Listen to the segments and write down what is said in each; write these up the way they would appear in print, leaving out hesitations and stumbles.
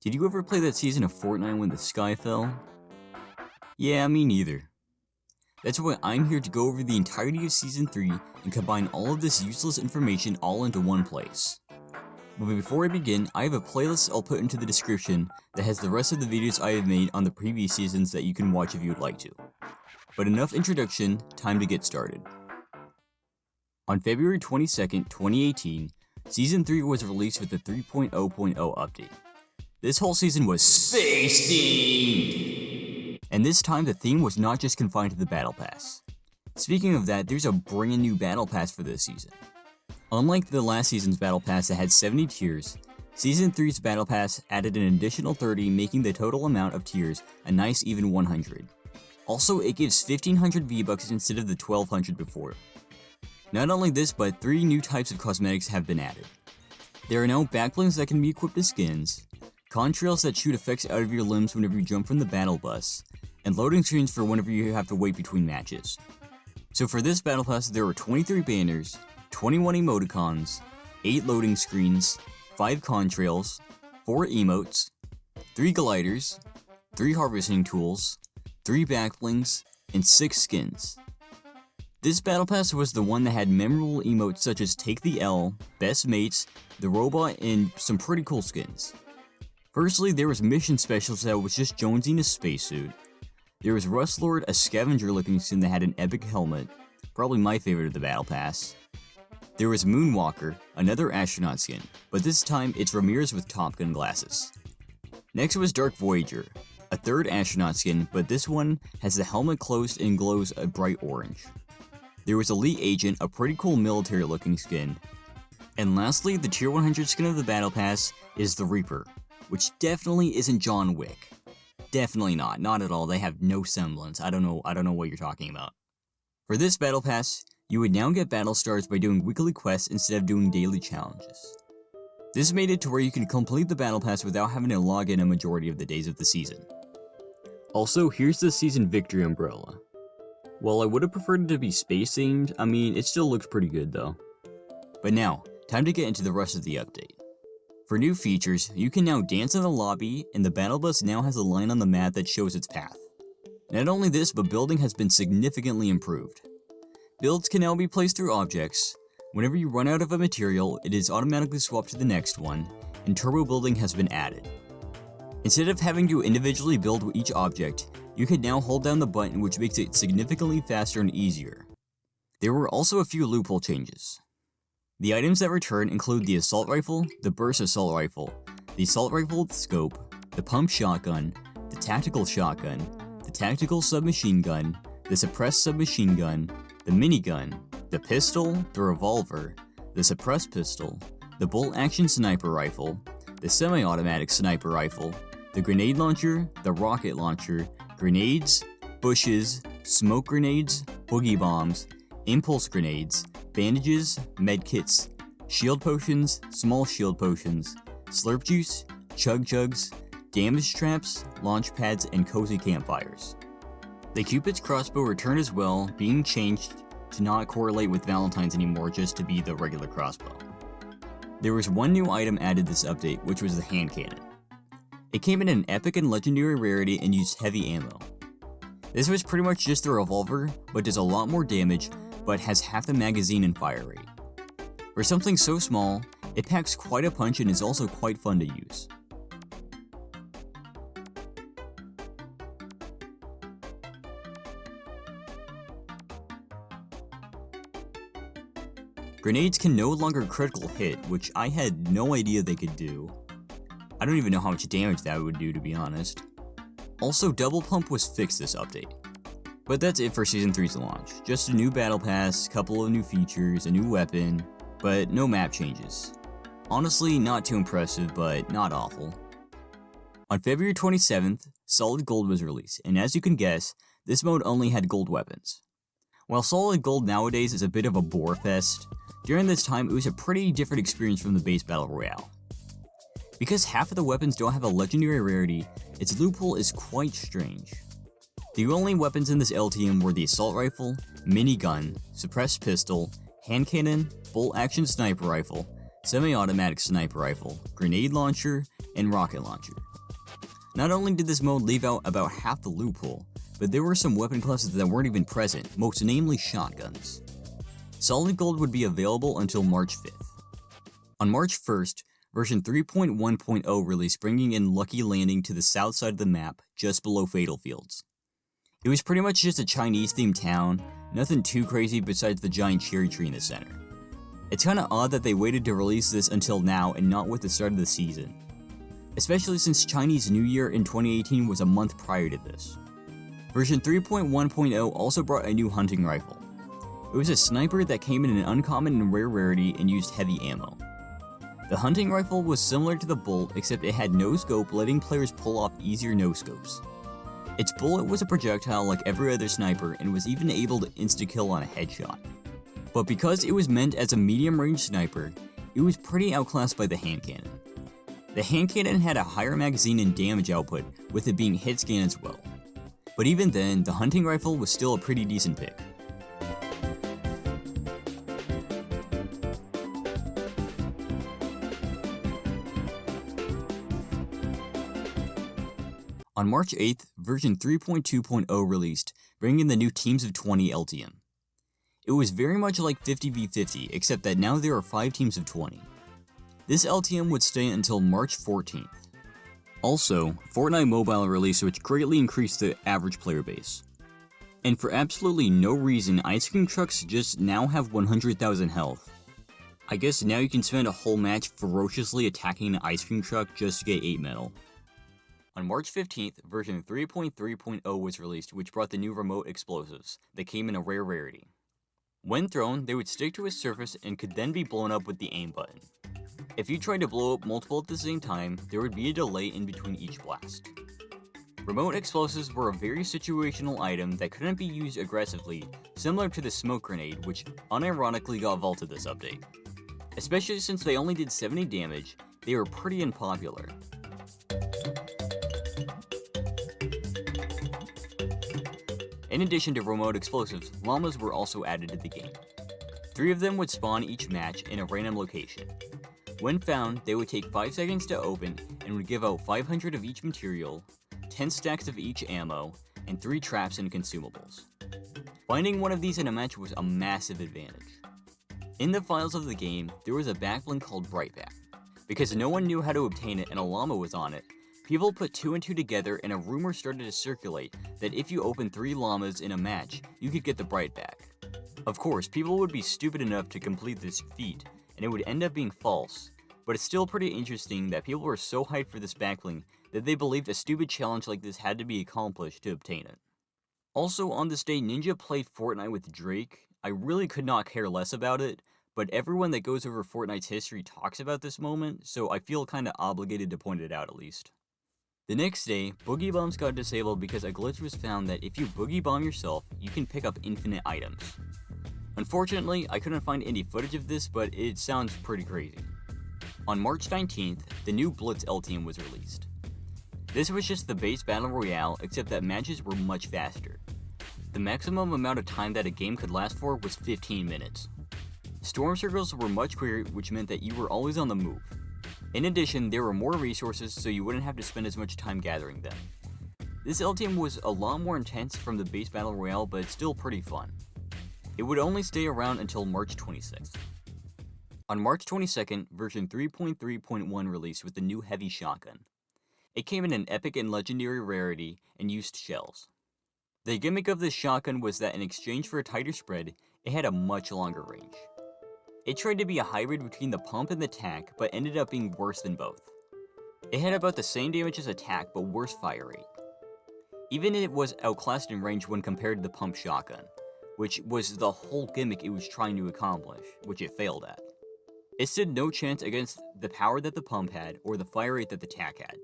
Did you ever play that season of Fortnite when the sky fell? Yeah, me neither. That's why I'm here to go over the entirety of Season 3 and combine all of this useless information all into one place. But before I begin, I have a playlist I'll put into the description that has the rest of the videos I have made on the previous seasons that you can watch if you would like to. But enough introduction, time to get started. On February 22nd, 2018, Season 3 was released with the 3.0.0 update. This whole season was space themed! And this time the theme was not just confined to the Battle Pass. Speaking of that, there's a brand new Battle Pass for this season. Unlike the last season's Battle Pass that had 70 tiers, Season 3's Battle Pass added an additional 30, making the total amount of tiers a nice even 100. Also, it gives 1500 V-Bucks instead of the 1200 before. Not only this, but 3 new types of cosmetics have been added. There are now backblings that can be equipped as skins, contrails that shoot effects out of your limbs whenever you jump from the battle bus, and loading screens for whenever you have to wait between matches. So for this Battle Pass, there were 23 banners, 21 emoticons, 8 loading screens, 5 contrails, 4 emotes, 3 gliders, 3 harvesting tools, 3 backblings, and 6 skins. This Battle Pass was the one that had memorable emotes such as Take the L, Best Mates, the Robot, and some pretty cool skins. Firstly, there was Mission Specialist that was just Jonesy in a spacesuit. There was Rustlord, a scavenger looking skin that had an epic helmet, probably my favorite of the Battle Pass. There was Moonwalker, another astronaut skin, but this time it's Ramirez with Top Gun glasses. Next was Dark Voyager, a third astronaut skin, but this one has the helmet closed and glows a bright orange. There was Elite Agent, a pretty cool military looking skin. And lastly, the tier 100 skin of the Battle Pass is the Reaper, which definitely isn't John Wick. Definitely not at all. They have no semblance. I don't know what you're talking about. For this Battle Pass, you would now get battle stars by doing weekly quests instead of doing daily challenges. This made it to where you can complete the Battle Pass without having to log in a majority of the days of the season. Also, here's the season victory umbrella. While I would have preferred it to be space themed, I mean, it still looks pretty good though. But now, time to get into the rest of the update. For new features, you can now dance in the lobby, and the battle bus now has a line on the map that shows its path. Not only this, but building has been significantly improved. Builds can now be placed through objects. Whenever you run out of a material, it is automatically swapped to the next one, and turbo building has been added. Instead of having to individually build each object, you can now hold down the button, which makes it significantly faster and easier. There were also a few loophole changes. The items that return include the assault rifle, the burst assault rifle, the assault rifle with scope, the pump shotgun, the tactical shotgun, the tactical submachine gun, the suppressed submachine gun, the minigun, the pistol, the revolver, the suppressed pistol, the bolt-action sniper rifle, the semi-automatic sniper rifle, the grenade launcher, the rocket launcher, grenades, bushes, smoke grenades, boogie bombs, impulse grenades, bandages, medkits, shield potions, small shield potions, slurp juice, chug jugs, damage traps, launch pads, and cozy campfires. The Cupid's crossbow returned as well, being changed to not correlate with Valentine's anymore, just to be the regular crossbow. There was one new item added this update, which was the hand cannon. It came in an epic and legendary rarity and used heavy ammo. This was pretty much just a revolver, but does a lot more damage, but has half the magazine and fire rate. For something so small, it packs quite a punch and is also quite fun to use. Grenades can no longer critical hit, which I had no idea they could do. I don't even know how much damage that would do, to be honest. Also, double pump was fixed this update. But that's it for Season 3's launch. Just a new battle pass, couple of new features, a new weapon, but no map changes. Honestly, not too impressive, but not awful. On February 27th, Solid Gold was released, and as you can guess, this mode only had gold weapons. While Solid Gold nowadays is a bit of a bore fest, during this time it was a pretty different experience from the base Battle Royale. Because half of the weapons don't have a legendary rarity, its loophole is quite strange. The only weapons in this LTM were the assault rifle, minigun, suppressed pistol, hand cannon, bolt-action sniper rifle, semi-automatic sniper rifle, grenade launcher, and rocket launcher. Not only did this mode leave out about half the loophole, but there were some weapon classes that weren't even present, most namely shotguns. Solid Gold would be available until March 5th. On March 1st, version 3.1.0 released, bringing in Lucky Landing to the south side of the map, just below Fatal Fields. It was pretty much just a Chinese-themed town, nothing too crazy besides the giant cherry tree in the center. It's kinda odd that they waited to release this until now and not with the start of the season, especially since Chinese New Year in 2018 was a month prior to this. Version 3.1.0 also brought a new hunting rifle. It was a sniper that came in an uncommon and rare rarity and used heavy ammo. The hunting rifle was similar to the bolt, except it had no scope, letting players pull off easier no scopes. Its bullet was a projectile like every other sniper and was even able to insta-kill on a headshot. But because it was meant as a medium-range sniper, it was pretty outclassed by the hand cannon. The hand cannon had a higher magazine and damage output, with it being hit scan as well. But even then, the hunting rifle was still a pretty decent pick. On March 8th, version 3.2.0 released, bringing the new Teams of 20 LTM. It was very much like 50v50, except that now there are 5 teams of 20. This LTM would stay until March 14th. Also, Fortnite Mobile released, which greatly increased the average player base. And for absolutely no reason, ice cream trucks just now have 100,000 health. I guess now you can spend a whole match ferociously attacking an ice cream truck just to get 8 metal. On March 15th, version 3.3.0 was released, which brought the new remote explosives that came in a rare rarity. When thrown, they would stick to a surface and could then be blown up with the aim button. If you tried to blow up multiple at the same time, there would be a delay in between each blast. Remote explosives were a very situational item that couldn't be used aggressively, similar to the smoke grenade, which unironically got vaulted this update. Especially since they only did 70 damage, they were pretty unpopular. In addition to remote explosives, llamas were also added to the game. 3 of them would spawn each match in a random location. When found, they would take 5 seconds to open and would give out 500 of each material, 10 stacks of each ammo, and 3 traps and consumables. Finding one of these in a match was a massive advantage. In the files of the game, there was a backbling called Brightback. Because no one knew how to obtain it and a llama was on it, people put 2 and 2 together and a rumor started to circulate that if you opened 3 llamas in a match, you could get the Brightback. Of course, people would be stupid enough to complete this feat, and it would end up being false, but it's still pretty interesting that people were so hyped for this backbling that they believed a stupid challenge like this had to be accomplished to obtain it. Also on this day, Ninja played Fortnite with Drake. I really could not care less about it, but everyone that goes over Fortnite's history talks about this moment, so I feel kinda obligated to point it out at least. The next day, boogie bombs got disabled because a glitch was found that if you boogie bomb yourself, you can pick up infinite items. Unfortunately, I couldn't find any footage of this, but it sounds pretty crazy. On March 19th, the new Blitz LTM was released. This was just the base Battle Royale, except that matches were much faster. The maximum amount of time that a game could last for was 15 minutes. Storm circles were much quicker, which meant that you were always on the move. In addition, there were more resources, so you wouldn't have to spend as much time gathering them. This LTM was a lot more intense from the base Battle Royale, but it's still pretty fun. It would only stay around until March 26th. On March 22nd, version 3.3.1 released with the new heavy shotgun. It came in an epic and legendary rarity and used shells. The gimmick of this shotgun was that in exchange for a tighter spread, it had a much longer range. It tried to be a hybrid between the pump and the tac, but ended up being worse than both. It had about the same damage as a tac, but worse fire rate. Even it was outclassed in range when compared to the pump shotgun, which was the whole gimmick it was trying to accomplish, which it failed at. It stood no chance against the power that the pump had, or the fire rate that the tac had.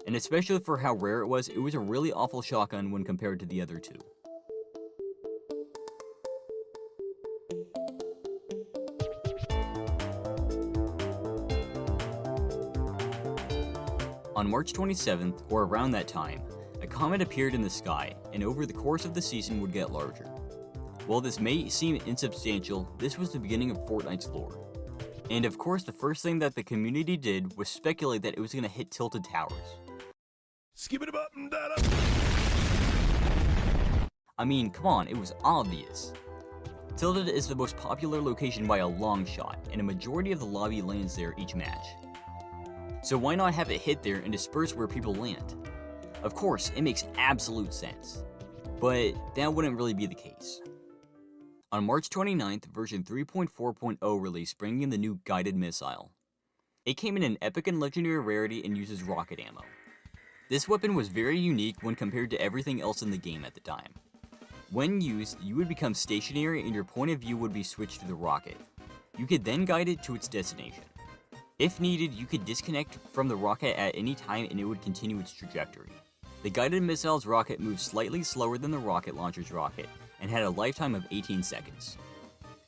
And especially for how rare it was a really awful shotgun when compared to the other two. On March 27th, or around that time, a comet appeared in the sky, and over the course of the season would get larger. While this may seem insubstantial, this was the beginning of Fortnite's lore. And of course, the first thing that the community did was speculate that it was going to hit Tilted Towers. I mean, come on, it was obvious. Tilted is the most popular location by a long shot, and a majority of the lobby lands there each match. So why not have it hit there and disperse where people land? Of course, it makes absolute sense, but that wouldn't really be the case. On March 29th, version 3.4.0 released, bringing in the new guided missile. It came in an epic and legendary rarity and uses rocket ammo. This weapon was very unique when compared to everything else in the game at the time. When used, you would become stationary and your point of view would be switched to the rocket. You could then guide it to its destination. If needed, you could disconnect from the rocket at any time and it would continue its trajectory. The guided missile's rocket moved slightly slower than the rocket launcher's rocket and had a lifetime of 18 seconds.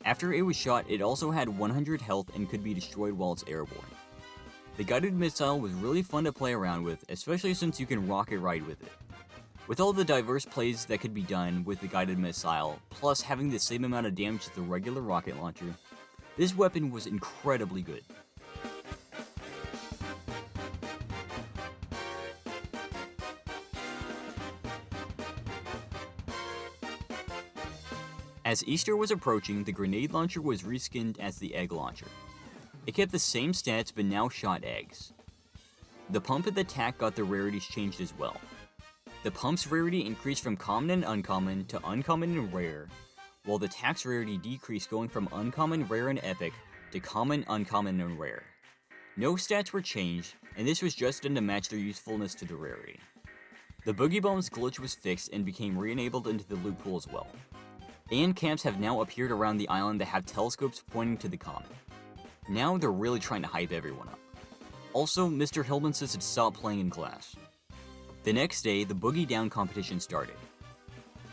After it was shot, it also had 100 health and could be destroyed while it's airborne. The guided missile was really fun to play around with, especially since you can rocket ride with it. With all the diverse plays that could be done with the guided missile, plus having the same amount of damage as the regular rocket launcher, this weapon was incredibly good. As Easter was approaching, the grenade launcher was reskinned as the egg launcher. It kept the same stats but now shot eggs. The pump and the tack got the rarities changed as well. The pump's rarity increased from common and uncommon to uncommon and rare, while the tack's rarity decreased going from uncommon, rare, and epic to common, uncommon, and rare. No stats were changed, and this was just done to match their usefulness to the rarity. The Boogie Bombs glitch was fixed and became re-enabled into the loot pool as well. And camps have now appeared around the island that have telescopes pointing to the common. Now they're really trying to hype everyone up. Also, Mr. Hillman says to stop playing in class. The next day, the Boogie Down competition started.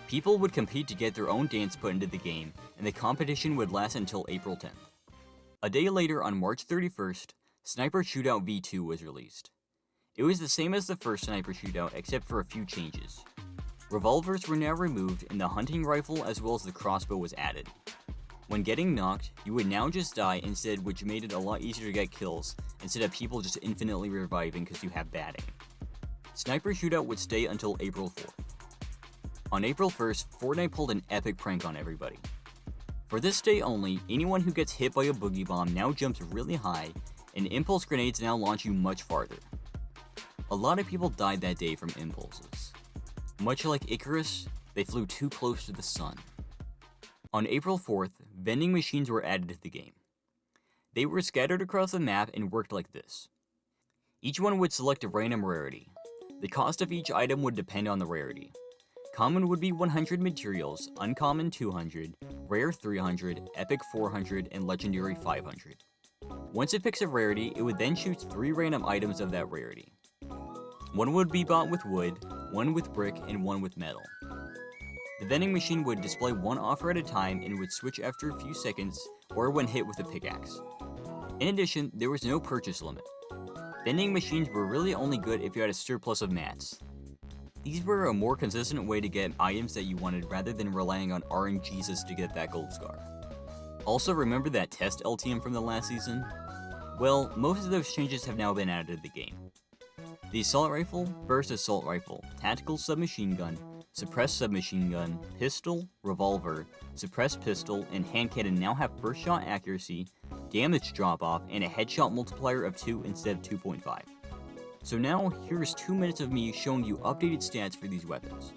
People would compete to get their own dance put into the game, and the competition would last until April 10th. A day later, on March 31st, Sniper Shootout V2 was released. It was the same as the first Sniper Shootout except for a few changes. Revolvers were now removed, and the hunting rifle as well as the crossbow was added. When getting knocked, you would now just die instead, which made it a lot easier to get kills, instead of people just infinitely reviving because you have bad aim. Sniper Shootout would stay until April 4th. On April 1st, Fortnite pulled an epic prank on everybody. For this day only, anyone who gets hit by a boogie bomb now jumps really high, and impulse grenades now launch you much farther. A lot of people died that day from impulses. Much like Icarus, they flew too close to the sun. On April 4th, vending machines were added to the game. They were scattered across the map and worked like this. Each one would select a random rarity. The cost of each item would depend on the rarity. Common would be 100 materials, uncommon 200, rare 300, epic 400, and legendary 500. Once it picks a rarity, it would then choose 3 random items of that rarity. One would be bought with wood, one with brick, and one with metal. The vending machine would display one offer at a time and would switch after a few seconds or when hit with a pickaxe. In addition, there was no purchase limit. Vending machines were really only good if you had a surplus of mats. These were a more consistent way to get items that you wanted rather than relying on RNGesus to get that gold scar. Also, remember that test LTM from the last season? Well, most of those changes have now been added to the game. The assault rifle, burst assault rifle, tactical submachine gun, suppressed submachine gun, pistol, revolver, suppressed pistol, and hand cannon now have first shot accuracy, damage drop off, and a headshot multiplier of 2 instead of 2.5. So now, here's 2 minutes of me showing you updated stats for these weapons.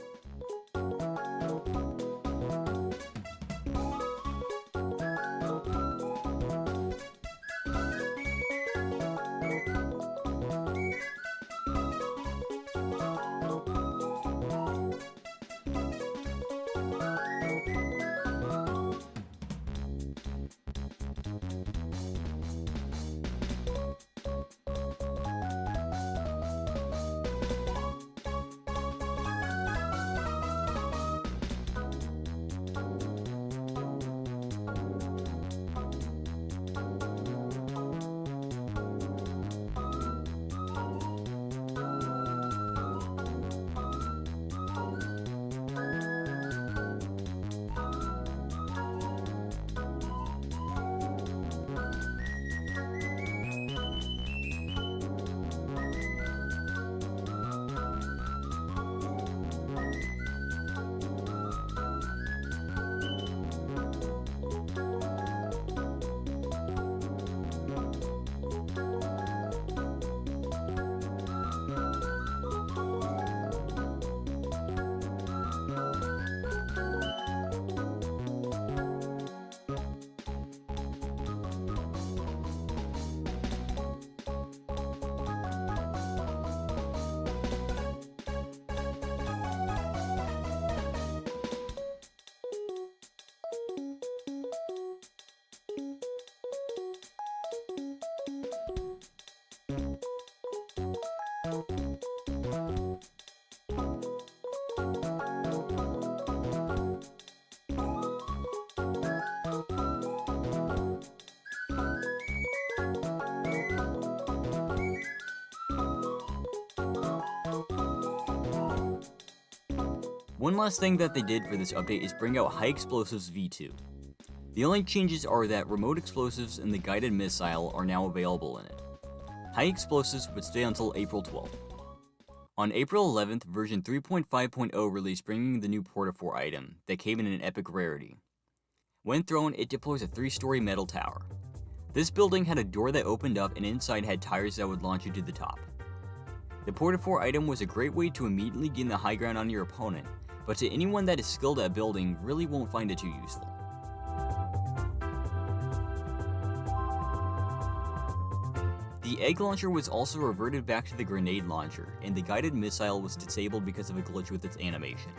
One last thing that they did for this update is bring out High Explosives V2. The only changes are that remote explosives and the guided missile are now available in it. High Explosives would stay until April 12th. On April 11th, version 3.5.0 released bringing the new Port-a-Fort item that came in an epic rarity. When thrown, it deploys a 3-story metal tower. This building had a door that opened up and inside had tires that would launch you to the top. The Port-a-Fort item was a great way to immediately gain the high ground on your opponent, but to anyone that is skilled at building really won't find it too useful. The egg launcher was also reverted back to the grenade launcher, and the guided missile was disabled because of a glitch with its animation.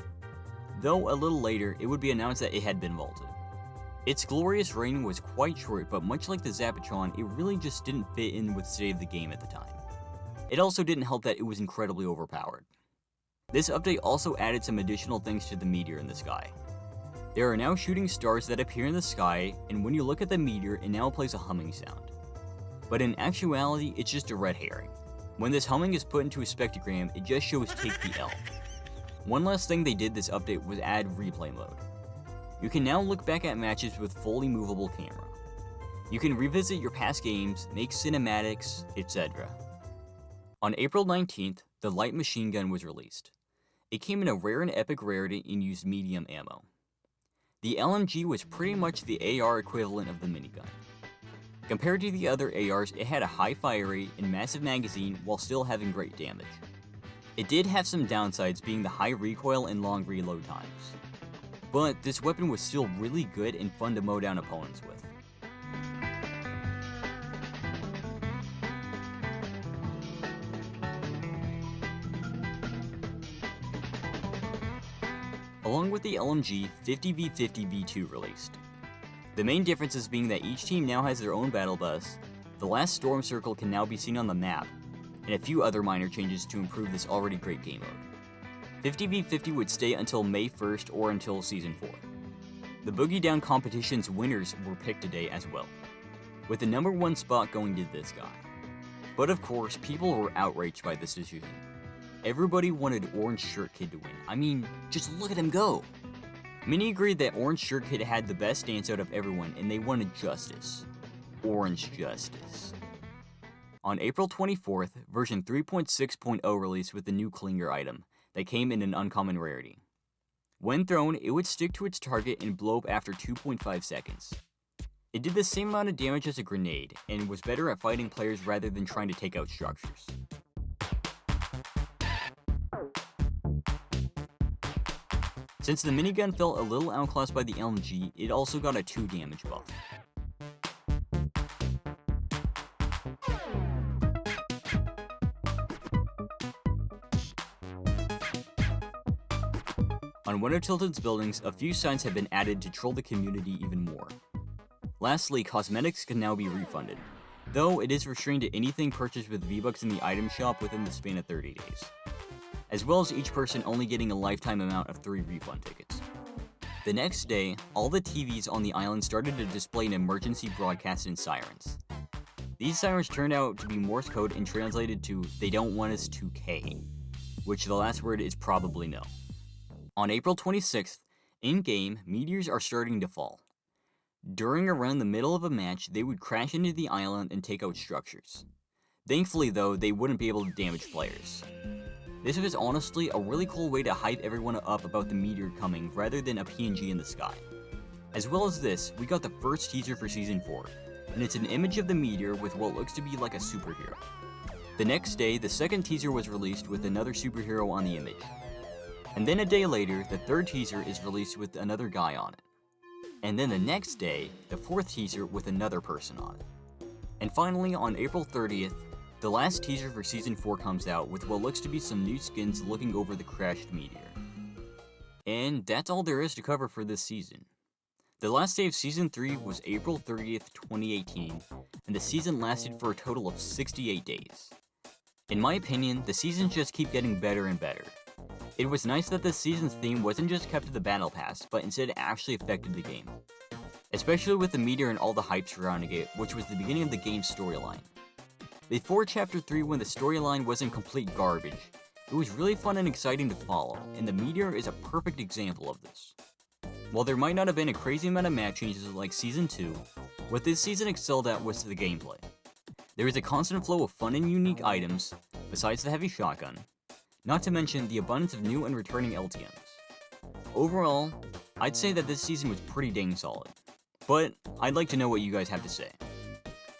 Though a little later, it would be announced that it had been vaulted. Its glorious reign was quite short, but much like the Zapatron, it really just didn't fit in with the state of the game at the time. It also didn't help that it was incredibly overpowered. This update also added some additional things to the meteor in the sky. There are now shooting stars that appear in the sky, and when you look at the meteor, it now plays a humming sound. But in actuality, it's just a red herring. When this humming is put into a spectrogram, it just shows take the L. One last thing they did this update was add replay mode. You can now look back at matches with fully movable camera. You can revisit your past games, make cinematics, etc. On April 19th, the light machine gun was released. It came in a rare and epic rarity and used medium ammo. The LMG was pretty much the AR equivalent of the minigun. Compared to the other ARs, it had a high fire rate and massive magazine while still having great damage. It did have some downsides, being the high recoil and long reload times. But this weapon was still really good and fun to mow down opponents with. Along with the LMG, 50v50v2 released. The main differences being that each team now has their own battle bus, the last storm circle can now be seen on the map, and a few other minor changes to improve this already great game mode. 50v50 would stay until May 1st or until Season 4. The Boogie Down competition's winners were picked today as well, with the number 1 spot going to this guy. But of course, people were outraged by this decision. Everybody wanted Orange Shirt Kid to win. I mean, just look at him go! Many agreed that Orange Shirt Kid had the best dance out of everyone, and they wanted justice. Orange justice. On April 24th, version 3.6.0 released with the new Klinger item that came in an uncommon rarity. When thrown, it would stick to its target and blow up after 2.5 seconds. It did the same amount of damage as a grenade, and was better at fighting players rather than trying to take out structures. Since the minigun felt a little outclassed by the LMG, it also got a 2 damage buff. On one of Tilton's buildings, a few signs have been added to troll the community even more. Lastly, cosmetics can now be refunded, though it is restrained to anything purchased with V-Bucks in the item shop within the span of 30 days. As well as each person only getting a lifetime amount of 3 refund tickets. The next day, all the TVs on the island started to display an emergency broadcast in sirens. These sirens turned out to be Morse code and translated to "they don't want us to K," which the last word is probably no. On April 26th, in-game, meteors are starting to fall. During around the middle of a match, they would crash into the island and take out structures. Thankfully though, they wouldn't be able to damage players. This was honestly a really cool way to hype everyone up about the meteor coming rather than a PNG in the sky. As well as this, we got the first teaser for Season 4, and it's an image of the meteor with what looks to be like a superhero. The next day, the second teaser was released with another superhero on the image. And then a day later, the third teaser is released with another guy on it. And then the next day, the fourth teaser with another person on it. And finally, on April 30th, the last teaser for Season 4 comes out with what looks to be some new skins looking over the crashed meteor. And that's all there is to cover for this season. The last day of Season 3 was April 30th, 2018, and the season lasted for a total of 68 days. In my opinion, the seasons just keep getting better and better. It was nice that this season's theme wasn't just kept to the battle pass, but instead actually affected the game. Especially with the meteor and all the hype surrounding it, which was the beginning of the game's storyline. Before Chapter 3, when the storyline wasn't complete garbage, it was really fun and exciting to follow, and the meteor is a perfect example of this. While there might not have been a crazy amount of map changes like Season 2, what this season excelled at was the gameplay. There is a constant flow of fun and unique items, besides the heavy shotgun, not to mention the abundance of new and returning LTMs. Overall, I'd say that this season was pretty dang solid, but I'd like to know what you guys have to say.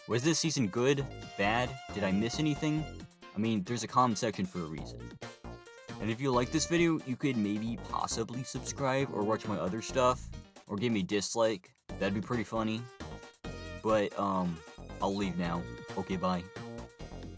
Was this season good? Bad? Did I miss anything? I mean, there's a comment section for a reason. And if you like this video, you could maybe possibly subscribe or watch my other stuff, or give me a dislike. That'd be pretty funny. But, I'll leave now. Okay, bye.